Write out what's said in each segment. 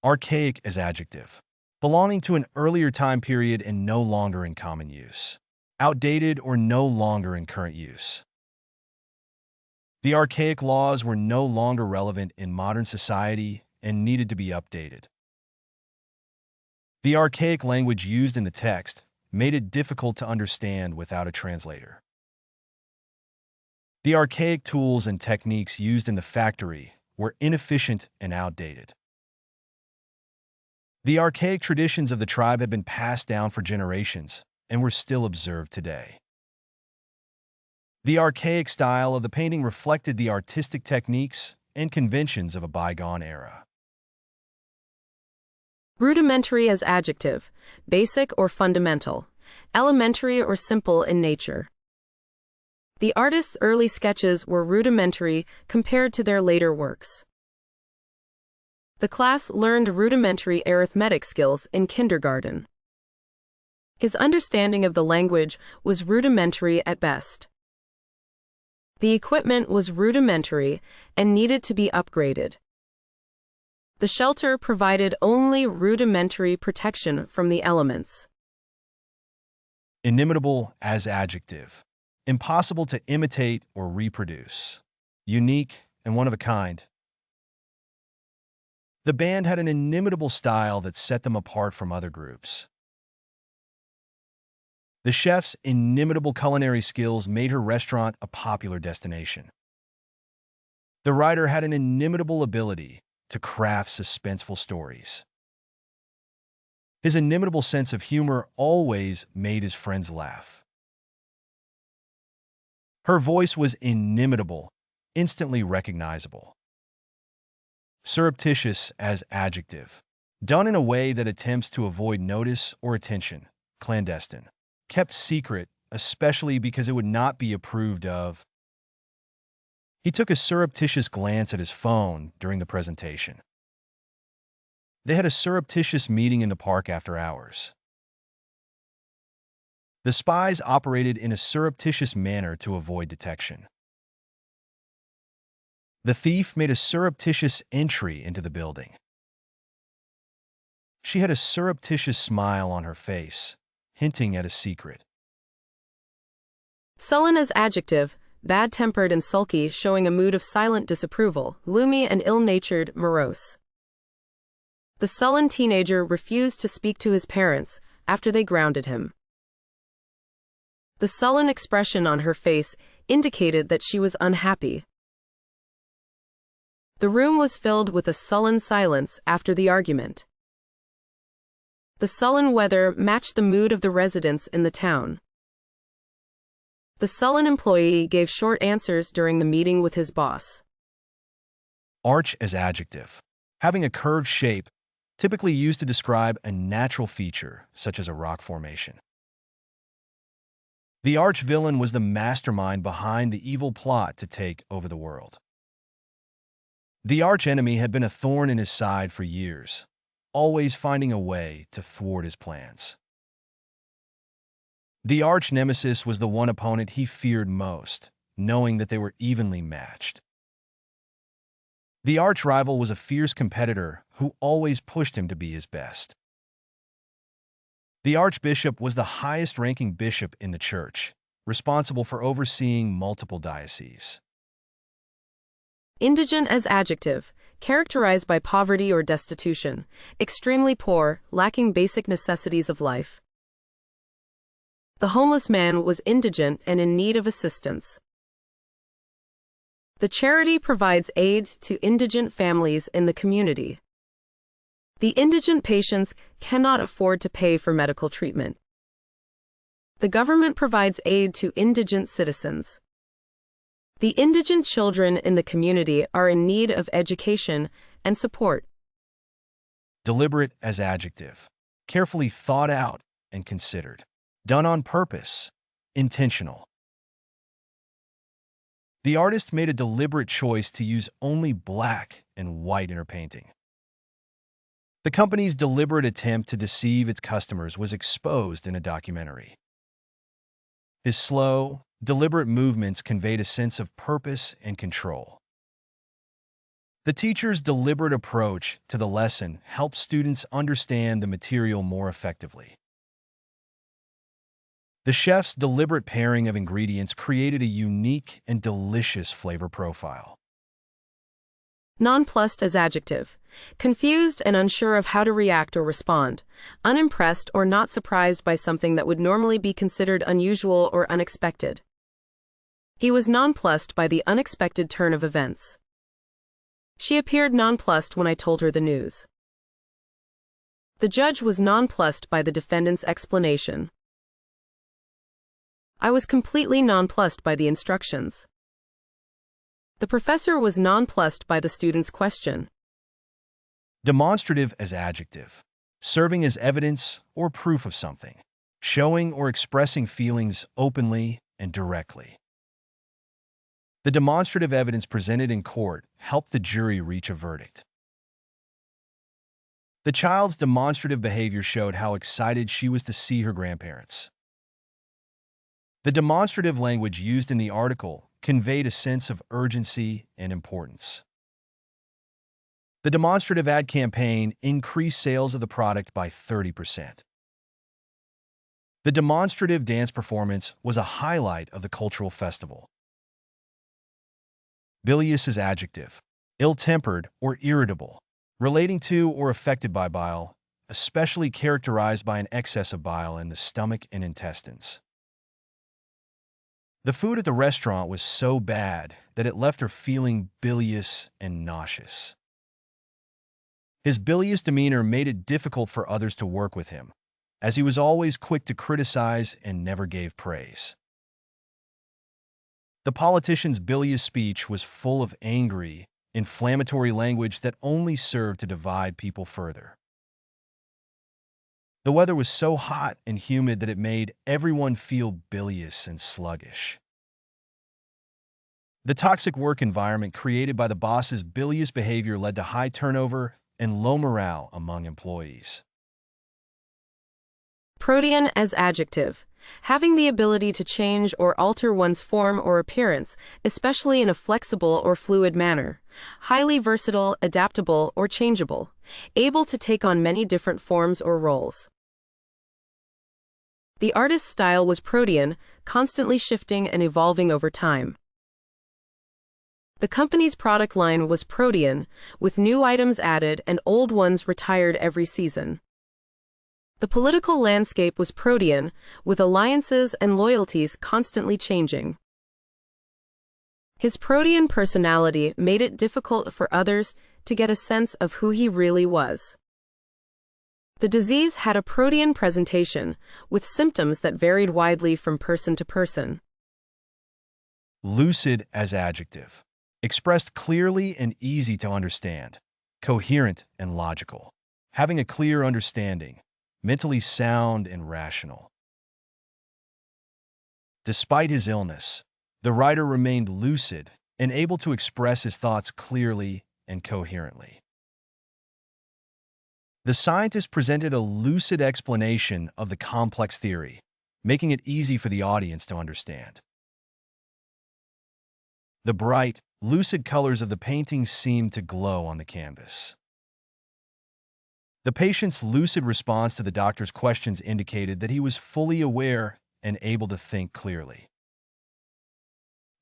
Archaic as adjective, belonging to an earlier time period and no longer in common use. Outdated or no longer in current use. The archaic laws were no longer relevant in modern society and needed to be updated. The archaic language used in the text made it difficult to understand without a translator. The archaic tools and techniques used in the factory were inefficient and outdated. The archaic traditions of the tribe had been passed down for generations and were still observed today. The archaic style of the painting reflected the artistic techniques and conventions of a bygone era. Rudimentary as adjective, basic or fundamental, elementary or simple in nature. The artist's early sketches were rudimentary compared to their later works. The class learned rudimentary arithmetic skills in kindergarten. His understanding of the language was rudimentary at best. The equipment was rudimentary and needed to be upgraded. The shelter provided only rudimentary protection from the elements. Inimitable as adjective, impossible to imitate or reproduce, unique and one of a kind. The band had an inimitable style that set them apart from other groups. The chef's inimitable culinary skills made her restaurant a popular destination. The writer had an inimitable ability to craft suspenseful stories. His inimitable sense of humor always made his friends laugh. Her voice was inimitable, instantly recognizable. Surreptitious as adjective, done in a way that attempts to avoid notice or attention, clandestine, kept secret, especially because it would not be approved of. He took a surreptitious glance at his phone during the presentation. They had a surreptitious meeting in the park after hours. The spies operated in a surreptitious manner to avoid detection. The thief made a surreptitious entry into the building. She had a surreptitious smile on her face, hinting at a secret. Sullen as adjective, bad-tempered and sulky, showing a mood of silent disapproval, gloomy and ill-natured, morose. The sullen teenager refused to speak to his parents after they grounded him. The sullen expression on her face indicated that she was unhappy. The room was filled with a sullen silence after the argument. The sullen weather matched the mood of the residents in the town. The sullen employee gave short answers during the meeting with his boss. Arch as adjective, having a curved shape, typically used to describe a natural feature, such as a rock formation. The arch-villain was the mastermind behind the evil plot to take over the world. The arch-enemy had been a thorn in his side for years, always finding a way to thwart his plans. The arch-nemesis was the one opponent he feared most, knowing that they were evenly matched. The arch-rival was a fierce competitor who always pushed him to be his best. The archbishop was the highest-ranking bishop in the church, responsible for overseeing multiple dioceses. Indigent as adjective, characterized by poverty or destitution, extremely poor, lacking basic necessities of life. The homeless man was indigent and in need of assistance. The charity provides aid to indigent families in the community. The indigent patients cannot afford to pay for medical treatment. The government provides aid to indigent citizens. The indigent children in the community are in need of education and support. Deliberate as adjective, carefully thought out and considered, done on purpose, intentional. The artist made a deliberate choice to use only black and white in her painting. The company's deliberate attempt to deceive its customers was exposed in a documentary. His slow, deliberate movements conveyed a sense of purpose and control. The teacher's deliberate approach to the lesson helps students understand the material more effectively. The chef's deliberate pairing of ingredients created a unique and delicious flavor profile. Nonplussed as adjective. Confused and unsure of how to react or respond. Unimpressed or not surprised by something that would normally be considered unusual or unexpected. He was nonplussed by the unexpected turn of events. She appeared nonplussed when I told her the news. The judge was nonplussed by the defendant's explanation. I was completely nonplussed by the instructions. The professor was nonplussed by the student's question. Demonstrative as adjective. Serving as evidence or proof of something. Showing or expressing feelings openly and directly. The demonstrative evidence presented in court helped the jury reach a verdict. The child's demonstrative behavior showed how excited she was to see her grandparents. The demonstrative language used in the article conveyed a sense of urgency and importance. The demonstrative ad campaign increased sales of the product by 30%. The demonstrative dance performance was a highlight of the cultural festival. Bilious is adjective. Ill-tempered or irritable, relating to or affected by bile, especially characterized by an excess of bile in the stomach and intestines. The food at the restaurant was so bad that it left her feeling bilious and nauseous. His bilious demeanor made it difficult for others to work with him, as he was always quick to criticize and never gave praise. The politician's bilious speech was full of angry, inflammatory language that only served to divide people further. The weather was so hot and humid that it made everyone feel bilious and sluggish. The toxic work environment created by the boss's bilious behavior led to high turnover and low morale among employees. Protean as adjective. Having the ability to change or alter one's form or appearance, especially in a flexible or fluid manner. Highly versatile, adaptable, or changeable. Able to take on many different forms or roles. The artist's style was protean, constantly shifting and evolving over time. The company's product line was protean, with new items added and old ones retired every season. The political landscape was protean, with alliances and loyalties constantly changing. His protean personality made it difficult for others to get a sense of who he really was. The disease had a protean presentation, with symptoms that varied widely from person to person. Lucid as adjective. Expressed clearly and easy to understand. Coherent and logical. Having a clear understanding. Mentally sound and rational. Despite his illness, the writer remained lucid and able to express his thoughts clearly and coherently. The scientist presented a lucid explanation of the complex theory, making it easy for the audience to understand. The bright, lucid colors of the painting seemed to glow on the canvas. The patient's lucid response to the doctor's questions indicated that he was fully aware and able to think clearly.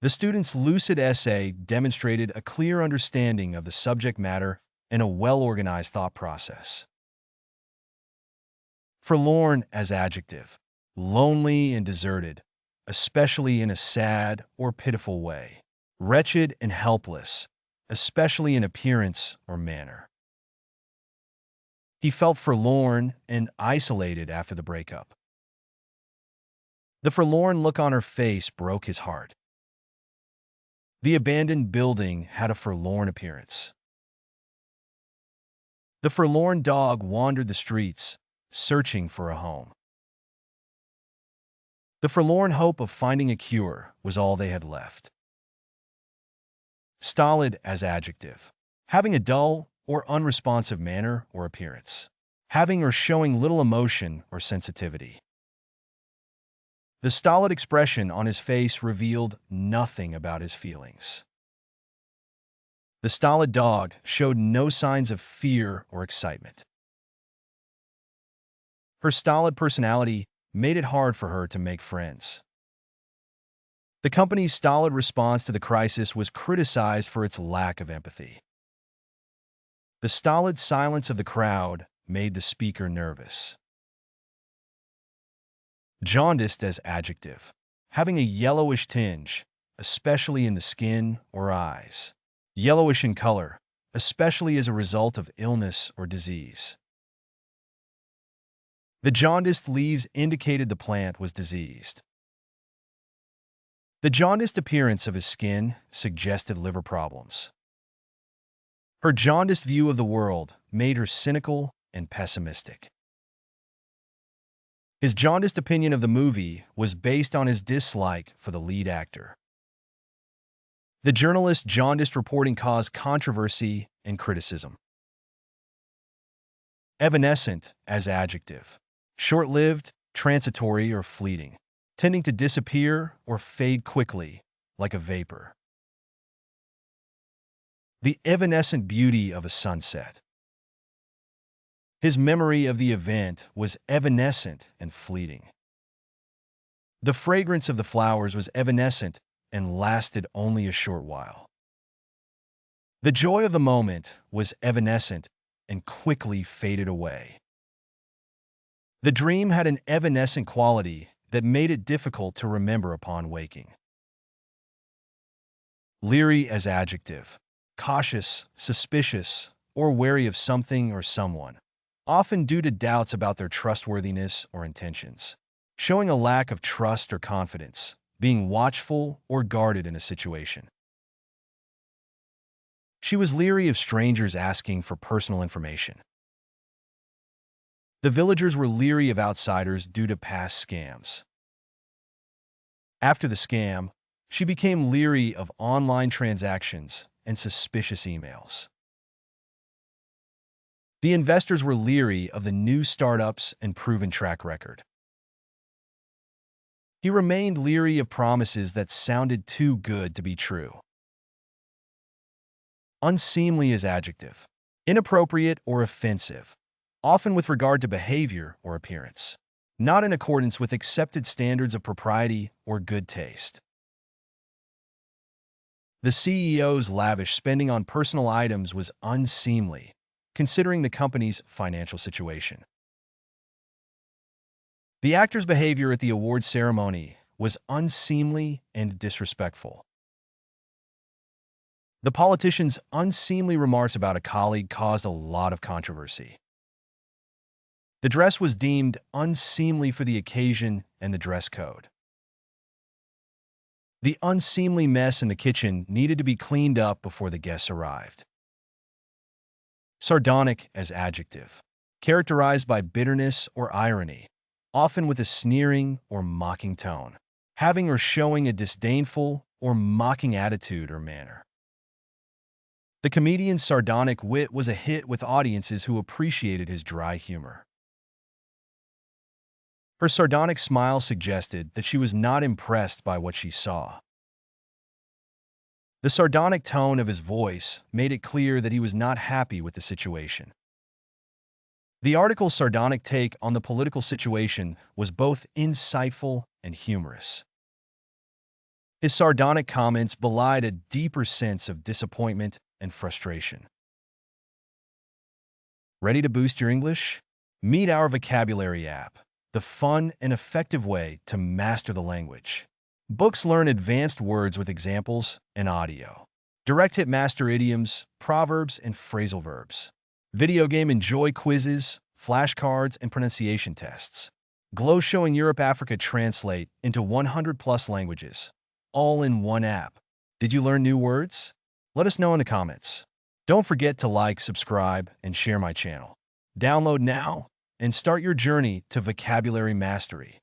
The student's lucid essay demonstrated a clear understanding of the subject matter and a well-organized thought process. Forlorn as adjective. Lonely and deserted, especially in a sad or pitiful way. Wretched and helpless, especially in appearance or manner. He felt forlorn and isolated after the breakup. The forlorn look on her face broke his heart. The abandoned building had a forlorn appearance. The forlorn dog wandered the streets, searching for a home. The forlorn hope of finding a cure was all they had left. Stolid as adjective. Having a dull or unresponsive manner or appearance. Having or showing little emotion or sensitivity. The stolid expression on his face revealed nothing about his feelings. The stolid dog showed no signs of fear or excitement. Her stolid personality made it hard for her to make friends. The company's stolid response to the crisis was criticized for its lack of empathy. The stolid silence of the crowd made the speaker nervous. Jaundiced as adjective. Having a yellowish tinge, especially in the skin or eyes. Yellowish in color, especially as a result of illness or disease. The jaundiced leaves indicated the plant was diseased. The jaundiced appearance of his skin suggested liver problems. Her jaundiced view of the world made her cynical and pessimistic. His jaundiced opinion of the movie was based on his dislike for the lead actor. The journalist's jaundiced reporting caused controversy and criticism. Evanescent as adjective. Short-lived, transitory, or fleeting, tending to disappear or fade quickly, like a vapor. The evanescent beauty of a sunset. His memory of the event was evanescent and fleeting. The fragrance of the flowers was evanescent and lasted only a short while. The joy of the moment was evanescent and quickly faded away. The dream had an evanescent quality that made it difficult to remember upon waking. Leery as adjective. Cautious, suspicious, or wary of something or someone, often due to doubts about their trustworthiness or intentions. Showing a lack of trust or confidence, being watchful or guarded in a situation. She was leery of strangers asking for personal information. The villagers were leery of outsiders due to past scams. After the scam, she became leery of online transactions and suspicious emails. The investors were leery of the new startups and proven track record. He remained leery of promises that sounded too good to be true. Unseemly as adjective. Inappropriate or offensive, often with regard to behavior or appearance, not in accordance with accepted standards of propriety or good taste. The CEO's lavish spending on personal items was unseemly, considering the company's financial situation. The actor's behavior at the awards ceremony was unseemly and disrespectful. The politician's unseemly remarks about a colleague caused a lot of controversy. The dress was deemed unseemly for the occasion and the dress code. The unseemly mess in the kitchen needed to be cleaned up before the guests arrived. Sardonic as adjective. Characterized by bitterness or irony, often with a sneering or mocking tone, having or showing a disdainful or mocking attitude or manner. The comedian's sardonic wit was a hit with audiences who appreciated his dry humor. Her sardonic smile suggested that she was not impressed by what she saw. The sardonic tone of his voice made it clear that he was not happy with the situation. The article's sardonic take on the political situation was both insightful and humorous. His sardonic comments belied a deeper sense of disappointment and frustration. Ready to boost your English? Meet our vocabulary app, the fun and effective way to master the language. Books learn advanced words with examples and audio. Direct hit master idioms, proverbs, and phrasal verbs. Video game enjoy quizzes, flashcards, and pronunciation tests. Glow showing Europe, Africa translate into 100+ languages, all in one app. Did you learn new words? Let us know in the comments. Don't forget to like, subscribe, and share my channel. Download now and start your journey to vocabulary mastery.